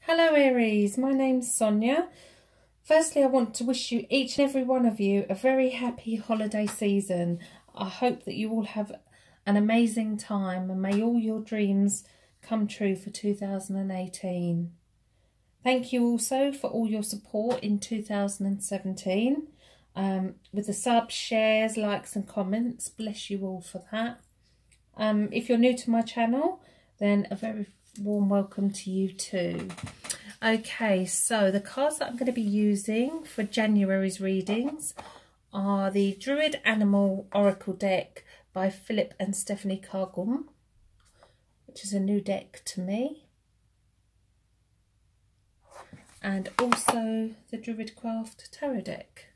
Hello Aries, my name's Sonia. Firstly, I want to wish you, each and every one of you, a very happy holiday season. I hope that you all have an amazing time and may all your dreams come true for 2018. Thank you also for all your support in 2017 with the subs, shares, likes and comments. Bless you all for that. If you're new to my channel, then a very warm welcome to you too. Okay, so the cards that I'm going to be using for January's readings are the Druid Animal Oracle deck by Philip and Stephanie Cargum, which is a new deck to me, and also the Druid Craft Tarot deck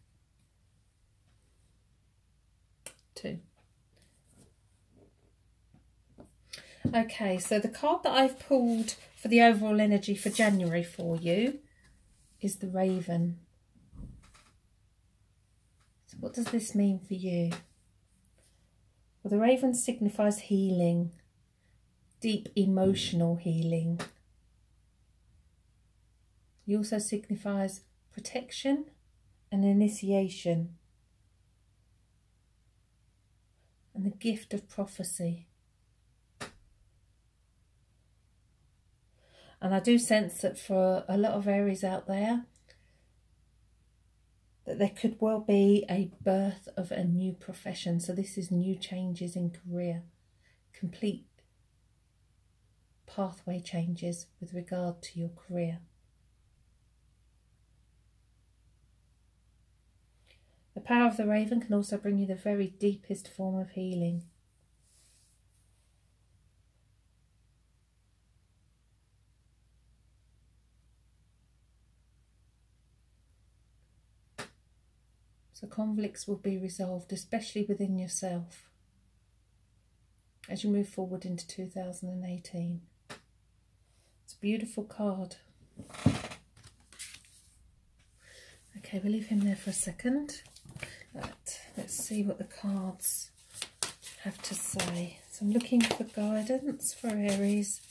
too. Okay, so the card that I've pulled for the overall energy for January for you is the Raven. So what does this mean for you? Well, the Raven signifies healing, deep emotional healing. He also signifies protection and initiation and the gift of prophecy. And I do sense that for a lot of Aries out there, that there could well be a birth of a new profession. So this is new changes in career, complete pathway changes with regard to your career. The power of the Raven can also bring you the very deepest form of healing. So conflicts will be resolved, especially within yourself, as you move forward into 2018. It's a beautiful card. Okay, we'll leave him there for a second. Let's see what the cards have to say. So I'm looking for guidance for Aries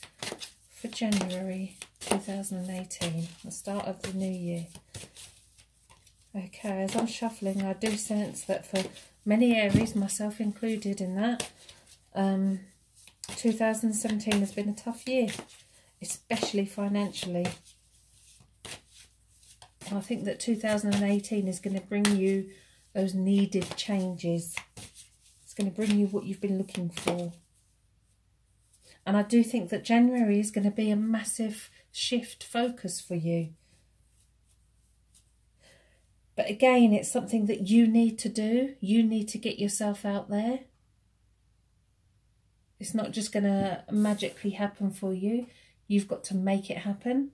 for January 2018, the start of the new year. Okay, as I'm shuffling, I do sense that for many Aries, myself included in that, 2017 has been a tough year, especially financially. I think that 2018 is going to bring you those needed changes. It's going to bring you what you've been looking for. And I do think that January is going to be a massive shift focus for you. But again, it's something that you need to do. You need to get yourself out there. It's not just going to magically happen for you. You've got to make it happen.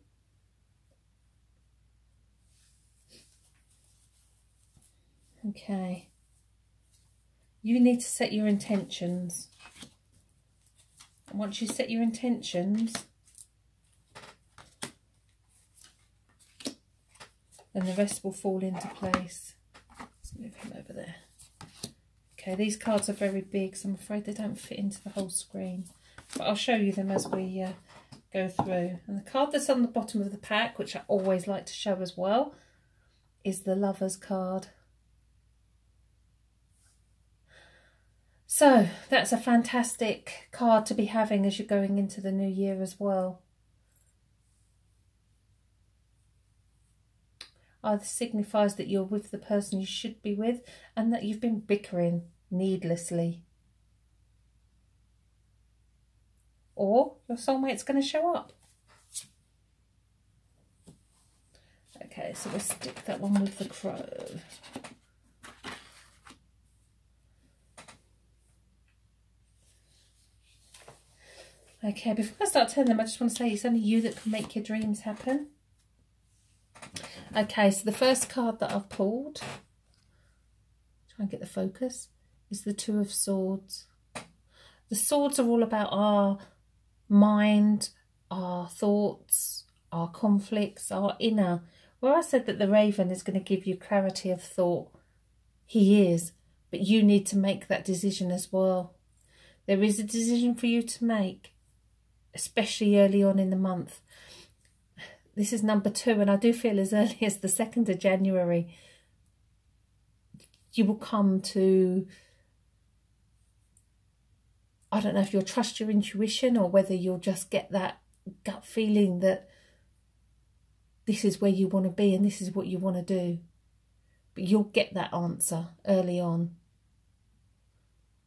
Okay. You need to set your intentions. And once you set your intentions, and the rest will fall into place. Let's move him over there. Okay, these cards are very big, so I'm afraid they don't fit into the whole screen. But I'll show you them as we go through. And the card that's on the bottom of the pack, which I always like to show as well, is the Lover's card. So that's a fantastic card to be having as you're going into the new year as well. Either signifies that you're with the person you should be with and that you've been bickering needlessly. Or your soulmate's going to show up. Okay, so we'll stick that one with the Crow. Okay, before I start telling them, I just want to say it's only you that can make your dreams happen. Okay, so the first card that I've pulled, try and get the focus, is the Two of Swords. The swords are all about our mind, our thoughts, our conflicts, our inner. Where I said that the Raven is going to give you clarity of thought, he is, but you need to make that decision as well. There is a decision for you to make, especially early on in the month. this is number 2, and I do feel as early as the 2nd of January, you will come to, I don't know if you'll trust your intuition or whether you'll just get that gut feeling that this is where you want to be and this is what you want to do. But you'll get that answer early on.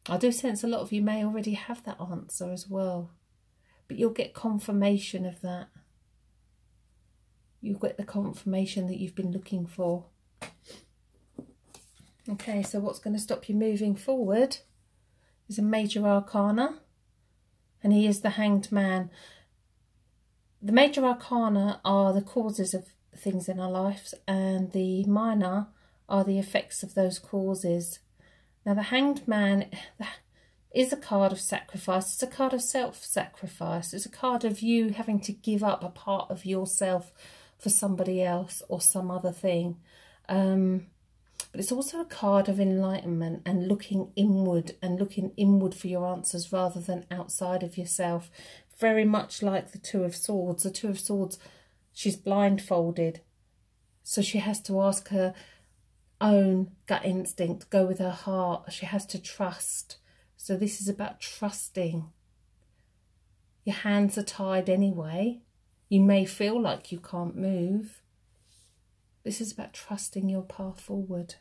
I do sense a lot of you may already have that answer as well, but you'll get confirmation of that. You'll get the confirmation that you've been looking for. Okay, so what's going to stop you moving forward is a major arcana, and he is the Hanged Man. The major arcana are the causes of things in our lives, and the minor are the effects of those causes. Now, the Hanged Man is a card of sacrifice. It's a card of self-sacrifice. It's a card of you having to give up a part of yourself for somebody else or some other thing. But it's also a card of enlightenment and looking inward for your answers rather than outside of yourself. Very much like the Two of Swords. The Two of Swords, she's blindfolded. So she has to ask her own gut instinct, go with her heart. She has to trust. So this is about trusting. Your hands are tied anyway. You may feel like you can't move. This is about trusting your path forward.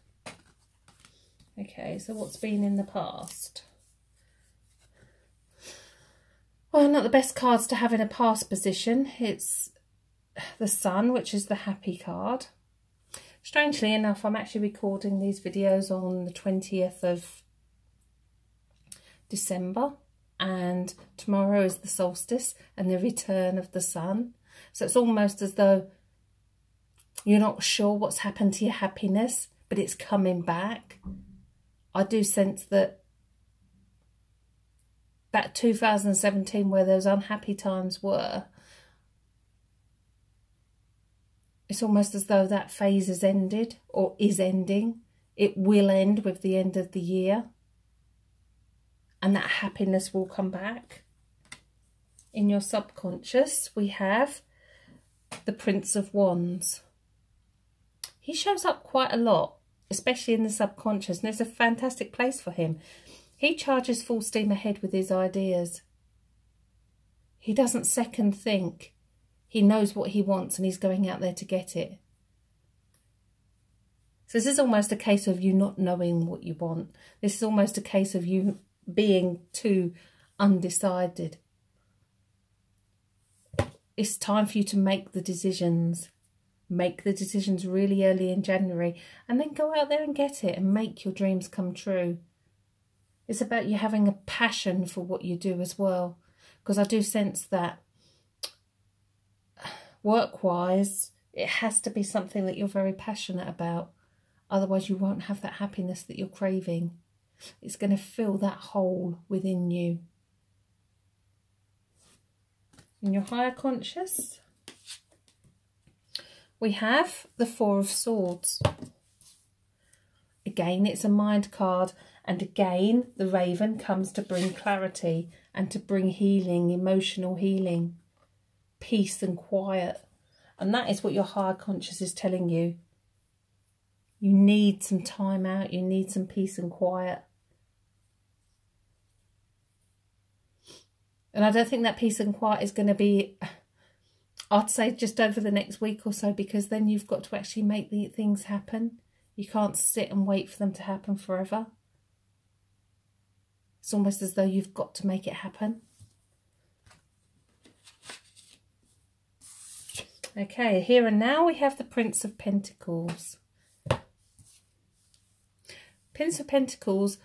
Okay, so what's been in the past? Well, not the best cards to have in a past position. It's the Sun, which is the happy card. Strangely enough, I'm actually recording these videos on the 20th of December, and tomorrow is the solstice and the return of the sun. So it's almost as though you're not sure what's happened to your happiness, but it's coming back. I do sense that 2017, where those unhappy times were, it's almost as though that phase has ended or is ending. It will end with the end of the year, and that happiness will come back. In your subconscious, we have the Prince of Wands. He shows up quite a lot, especially in the subconscious, and there's a fantastic place for him. He charges full steam ahead with his ideas. He doesn't second think. He knows what he wants and he's going out there to get it. So this is almost a case of you not knowing what you want. This is almost a case of you being too undecided. It's time for you to make the decisions. Make the decisions really early in January, and then go out there and get it and make your dreams come true. It's about you having a passion for what you do as well, because I do sense that work-wise, it has to be something that you're very passionate about. Otherwise, you won't have that happiness that you're craving. It's going to fill that hole within you. In your higher conscious, we have the Four of Swords. Again, it's a mind card. And again, the Raven comes to bring clarity and to bring healing, emotional healing, peace and quiet. And that is what your higher conscious is telling you. You need some time out. You need some peace and quiet. And I don't think that peace and quiet is going to be, I'd say, just over the next week or so, because then you've got to actually make the things happen. You can't sit and wait for them to happen forever. It's almost as though you've got to make it happen. Okay, here and now we have the Prince of Pentacles. Prince of Pentacles,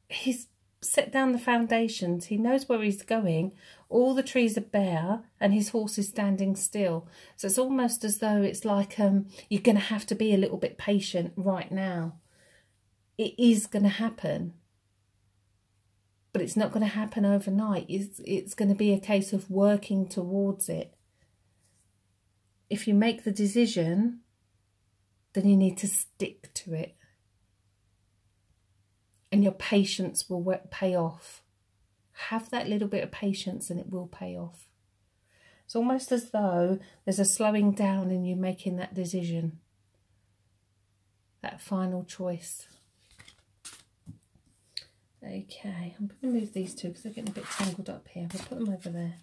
he's set down the foundations. He knows where he's going. All the trees are bare and his horse is standing still. So it's almost as though it's like you're going to have to be a little bit patient right now. It is going to happen. But it's not going to happen overnight. It's going to be a case of working towards it. If you make the decision, then you need to stick to it. And your patience will pay off. Have that little bit of patience and it will pay off. It's almost as though there's a slowing down in you making that decision, that final choice. Okay, I'm going to move these two because they're getting a bit tangled up here. We'll put them over there.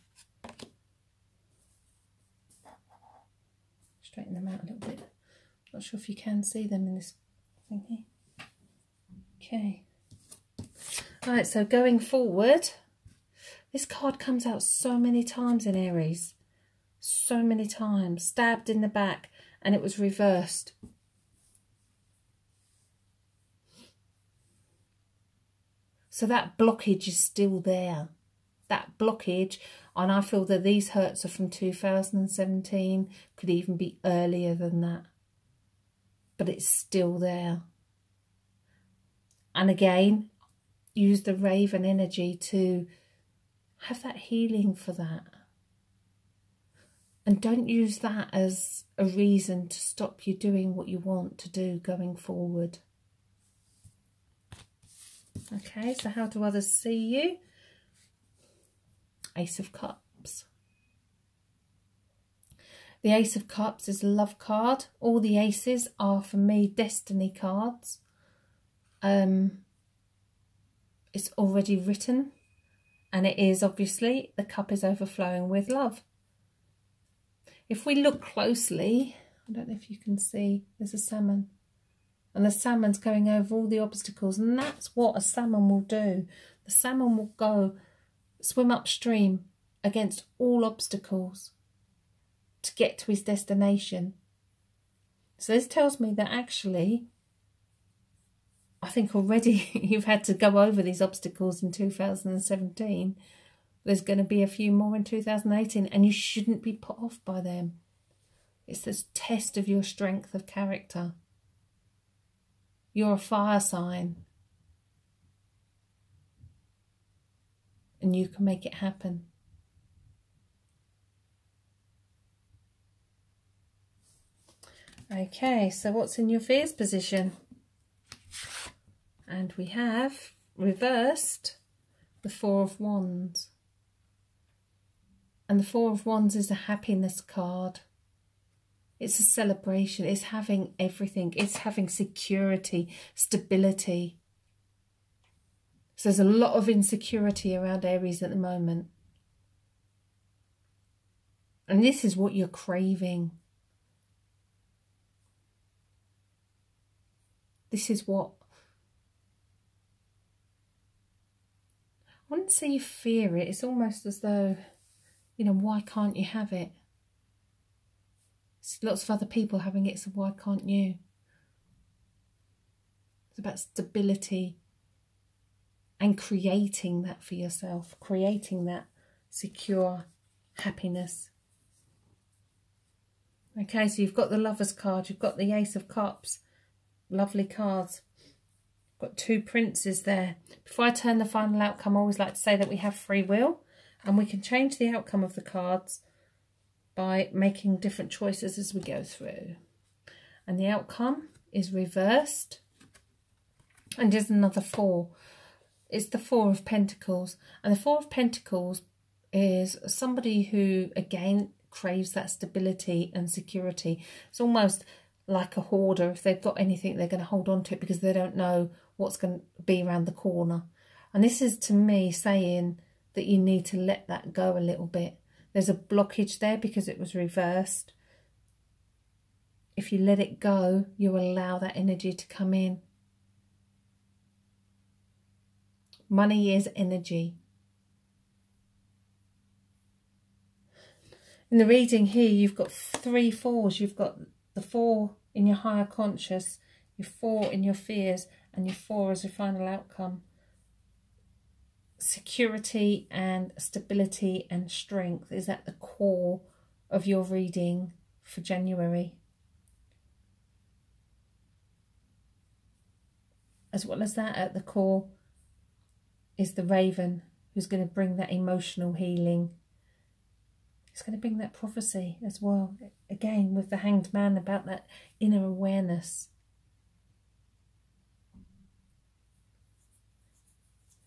Straighten them out a little bit. Not sure if you can see them in this thing here. Okay. Right, so going forward, this card comes out so many times in Aries. So many times. Stabbed in the back, and it was reversed. So that blockage is still there. That blockage, and I feel that these hurts are from 2017, could even be earlier than that. But it's still there. And again, use the Raven energy to have that healing for that. And don't use that as a reason to stop you doing what you want to do going forward. Okay, so how do others see you? Ace of Cups. The Ace of Cups is a love card. All the aces are, for me, destiny cards. It's already written, and it is obviously, the cup is overflowing with love. If we look closely, I don't know if you can see, there's a salmon. And the salmon's going over all the obstacles, and that's what a salmon will do. The salmon will go swim upstream against all obstacles to get to his destination. So this tells me that actually, I think already you've had to go over these obstacles in 2017. There's going to be a few more in 2018, and you shouldn't be put off by them. It's this test of your strength of character. You're a fire sign, and you can make it happen. Okay, so what's in your fears position? And we have reversed the Four of Wands. And the Four of Wands is a happiness card. It's a celebration. It's having everything. It's having security, stability. So there's a lot of insecurity around Aries at the moment. And this is what you're craving. This is what... I wouldn't say you fear it. It's almost as though, you know, why can't you have it? There's lots of other people having it, so why can't you? It's about stability and creating that for yourself, creating that secure happiness. Okay, so you've got the Lover's card, you've got the Ace of Cups, lovely cards. Got two princes there. Before I turn the final outcome, I always like to say that we have free will, and we can change the outcome of the cards by making different choices as we go through. And the outcome is reversed, and there's another four. It's the Four of Pentacles, and the Four of Pentacles is somebody who again craves that stability and security. It's almost like a hoarder. If they've got anything, they're going to hold on to it because they don't know what's going to be around the corner. And this is, to me, saying that you need to let that go a little bit. There's a blockage there because it was reversed. If you let it go, you allow that energy to come in. Money is energy. In the reading here, you've got 3 fours. You've got the 4 in your higher conscious, your 4 in your fears, and your 4 as your final outcome. Security and stability and strength is at the core of your reading for January. As well as that, at the core is the Raven, who's going to bring that emotional healing. It's going to bring that prophecy as well. Again, with the Hanged Man, about that inner awareness.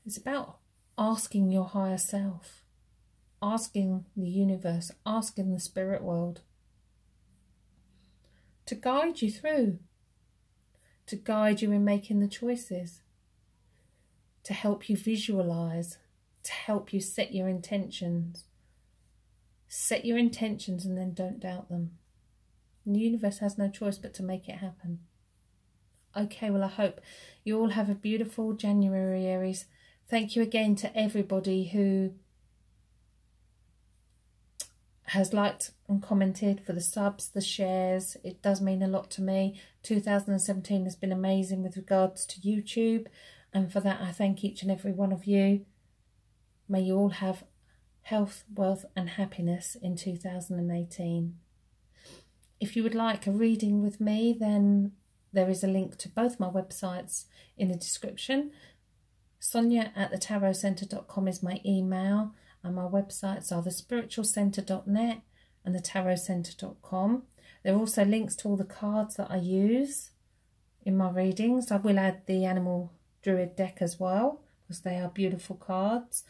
It's about asking your higher self. asking the universe, asking the spirit world to guide you through, to guide you in making the choices, to help you visualize, to help you set your intentions. Set your intentions and then don't doubt them. And the universe has no choice but to make it happen. Okay, well, I hope you all have a beautiful January, Aries. Thank you again to everybody who has liked and commented, for the subs, the shares. It does mean a lot to me. 2017 has been amazing with regards to YouTube, and for that I thank each and every one of you. May you all have health, wealth and happiness in 2018. If you would like a reading with me, then there is a link to both my websites in the description. Sonia@thetarotcentre.com is my email, and my websites are thespiritualcentre.net and thetarotcentre.com. There are also links to all the cards that I use in my readings. I will add the Animal Druid deck as well, because they are beautiful cards.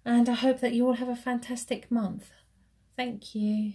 And I hope that you all have a fantastic month. Thank you.